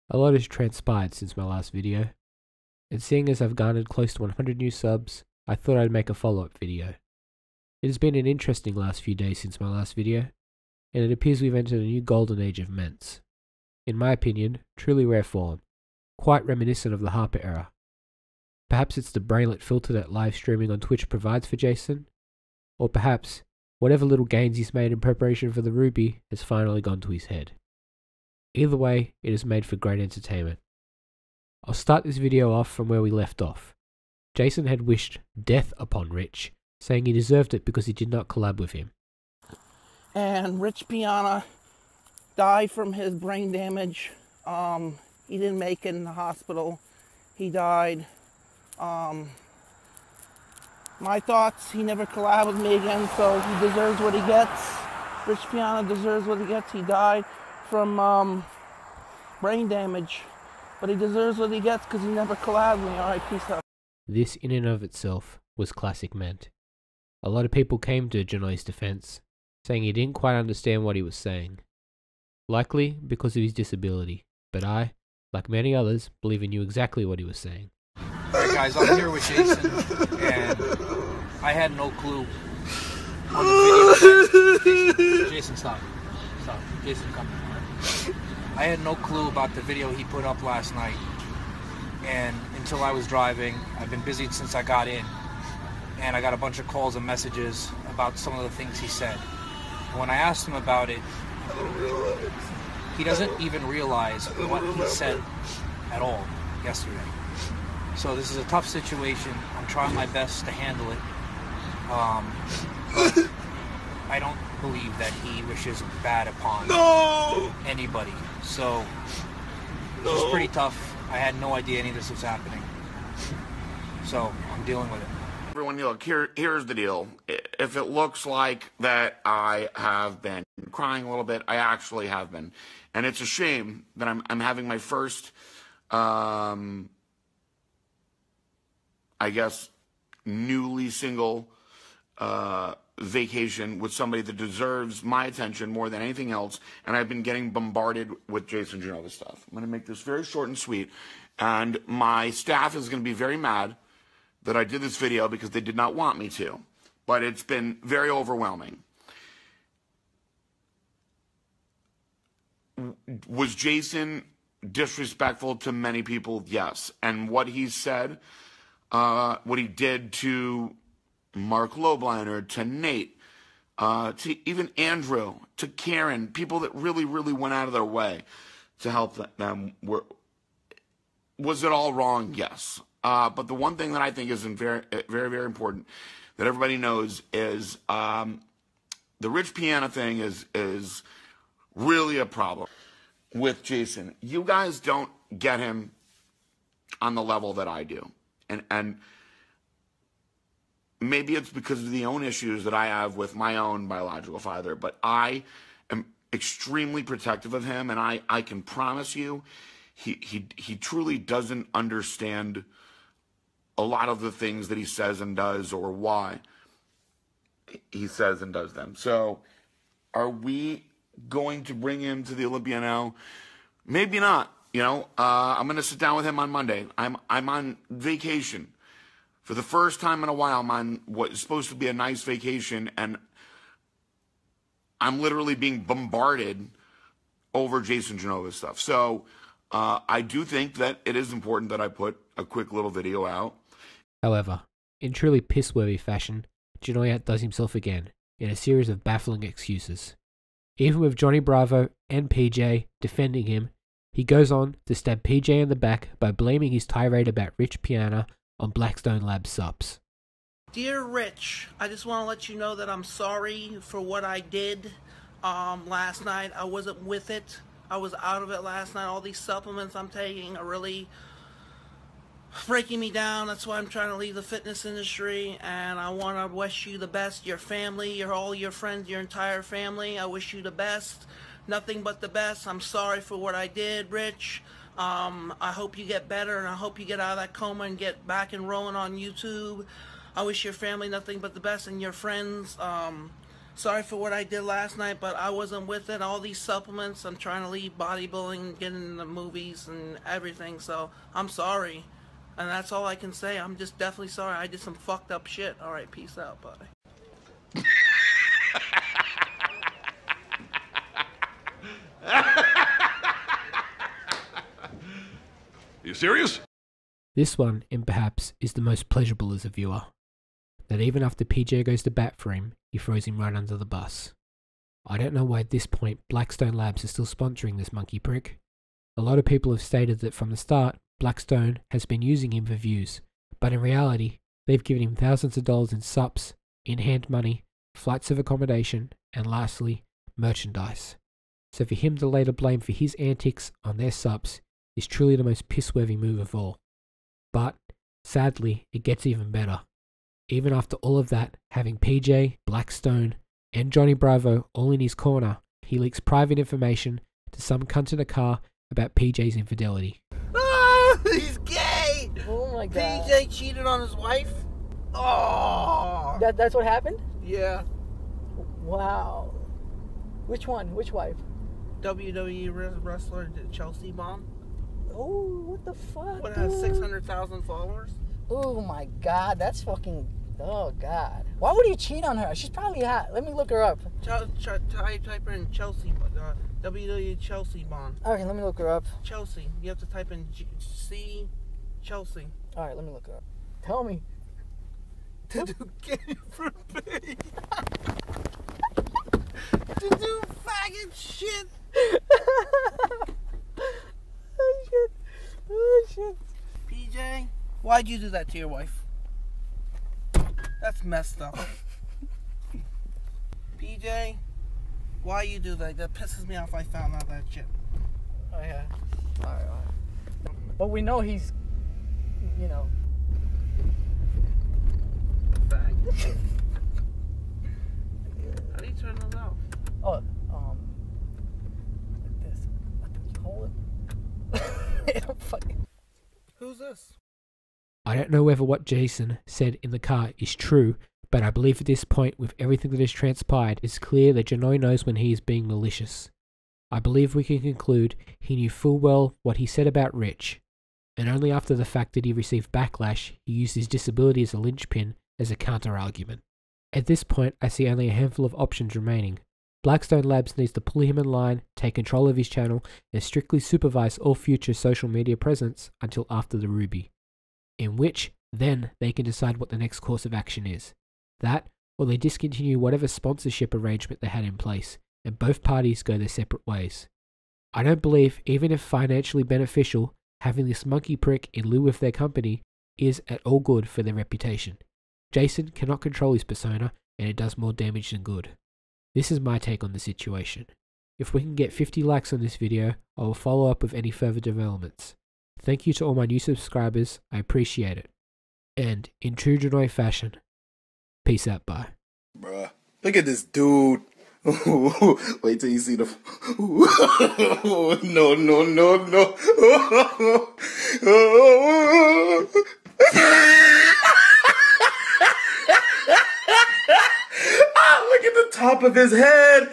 A lot has transpired since my last video, and seeing as I've garnered close to 100 new subs, I thought I'd make a follow-up video. It has been an interesting last few days since my last video, and it appears we've entered a new golden age of ments. In my opinion, truly rare form, quite reminiscent of the Harper era. Perhaps it's the brainlet filter that live streaming on Twitch provides for Jason, or perhaps whatever little gains he's made in preparation for the Ruby has finally gone to his head. Either way, it is made for great entertainment. I'll start this video off from where we left off. Jason had wished death upon Rich, saying he deserved it because he did not collab with him. And Rich Piana died from his brain damage. He didn't make it in the hospital. He died. My thoughts, he never collabed with me again, so he deserves what he gets. Rich Piana deserves what he gets. He died from brain damage, but he deserves what he gets because he never collabed with me. Alright, peace out. This in and of itself was classic Ment. A lot of people came to Genova's defense, saying he didn't quite understand what he was saying. Likely because of his disability, but I, like many others, believe he knew exactly what he was saying. Alright guys, I'm here with Jason, and I had no clue on the video. Jason, stop. Stop. Jason, come. I had no clue about the video he put up last night, and until I was driving, I've been busy since I got in, and I got a bunch of calls and messages about some of the things he said. And when I asked him about it, he doesn't even realize what he said at all yesterday. So this is a tough situation. I'm trying my best to handle it. But I don't believe that he wishes bad upon anybody. So it's pretty tough. I had no idea any of this was happening. So I'm dealing with it. Everyone, look, here's the deal. If it looks like that I have been crying a little bit, I actually have been. And it's a shame that I'm having my first, I guess, newly single vacation with somebody that deserves my attention more than anything else, and I've been getting bombarded with Jason Genova stuff. I'm going to make this very short and sweet, and my staff is going to be very mad that I did this video because they did not want me to, but it's been very overwhelming. Was Jason disrespectful to many people? Yes. And what he said, what he did to Mark Lobliner, to Nate, to even Andrew, to Karen, people that really, really went out of their way to help them. Was it all wrong? Yes. But the one thing that I think is very, very, very important that everybody knows is the Rich Piana thing is really a problem with Jason. You guys don't get him on the level that I do. And maybe it's because of the own issues that I have with my own biological father, but I am extremely protective of him, and I can promise you he truly doesn't understand a lot of the things that he says and does, or why he says and does them. So are we going to bring him to the Olympia now? Maybe not. You know, I'm going to sit down with him on Monday. I'm on vacation. For the first time in a while, I'm on what is supposed to be a nice vacation, and I'm literally being bombarded over Jason Genova stuff. So I do think that it is important that I put a quick little video out. However, in truly piss-worthy fashion, Genova outdoes himself again in a series of baffling excuses. Even with Johnny Bravo and PJ defending him, he goes on to stab PJ in the back by blaming his tirade about Rich Piana on Blackstone Labs subs. Dear Rich, I just want to let you know that I'm sorry for what I did last night. I wasn't with it. I was out of it last night. All these supplements I'm taking are really breaking me down. That's why I'm trying to leave the fitness industry, and I want to wish you the best. Your family, all your friends, your entire family, I wish you the best. Nothing but the best. I'm sorry for what I did, Rich. I hope you get better, and I hope you get out of that coma and get back and rolling on YouTube. I wish your family nothing but the best, and your friends. sorry for what I did last night, but I wasn't with it. All these supplements, I'm trying to leave bodybuilding, get into the movies and everything, so I'm sorry. And that's all I can say. I'm just definitely sorry. I did some fucked up shit. Alright, peace out, buddy. You serious? This one, and perhaps, is the most pleasurable as a viewer. That even after PJ goes to bat for him, he throws him right under the bus. I don't know why at this point Blackstone Labs is still sponsoring this monkey prick. A lot of people have stated that from the start, Blackstone has been using him for views, but in reality, they've given him thousands of dollars in subs, in-hand money, flights of accommodation, and lastly, merchandise. So for him to lay the blame for his antics on their subs is truly the most piss-worthy move of all. But, sadly, it gets even better. Even after all of that, having PJ, Blackstone, and Johnny Bravo all in his corner, he leaks private information to some cunt in a car about PJ's infidelity. Oh, he's gay! Oh my god. PJ cheated on his wife? Oh! That's what happened? Yeah. Wow. Which one? Which wife? WWE wrestler Chelsea Bond. Oh, what the fuck? What has 600,000 followers? Oh my god, that's fucking. Oh god. Why would he cheat on her? She's probably hot. Let me look her up. Type her in Chelsea, WWE Chelsea Bond. Okay, let me look her up. Chelsea. You have to type in C Chelsea. Alright, let me look her up. Tell me. To do gay for pay. To do faggot shit. Oh shit. Oh shit. PJ, why'd you do that to your wife? That's messed up. PJ, why you do that? That pisses me off. I found out that shit. Oh yeah. Alright. But we know he's, you know. Fag. How do you turn those off? Oh, like this. What do you hold it? Fucking. Who's this? I don't know whether what Jason said in the car is true, but I believe at this point, with everything that has transpired, it's clear that Janoi knows when he is being malicious. I believe we can conclude he knew full well what he said about Rich, and only after the fact that he received backlash, he used his disability as a linchpin as a counter-argument. At this point, I see only a handful of options remaining. Blackstone Labs needs to pull him in line, take control of his channel, and strictly supervise all future social media presence until after the Ruby. In which, then, they can decide what the next course of action is. That, or they discontinue whatever sponsorship arrangement they had in place, and both parties go their separate ways. I don't believe, even if financially beneficial, having this monkey prick in lieu of their company is at all good for their reputation. Jason cannot control his persona, and it does more damage than good. This is my take on the situation. If we can get 50 likes on this video, I will follow up with any further developments. Thank you to all my new subscribers, I appreciate it. And, in true Janoi fashion, peace out, bye. Bruh, look at this dude. Wait till you see the... No. Look at the top of his head.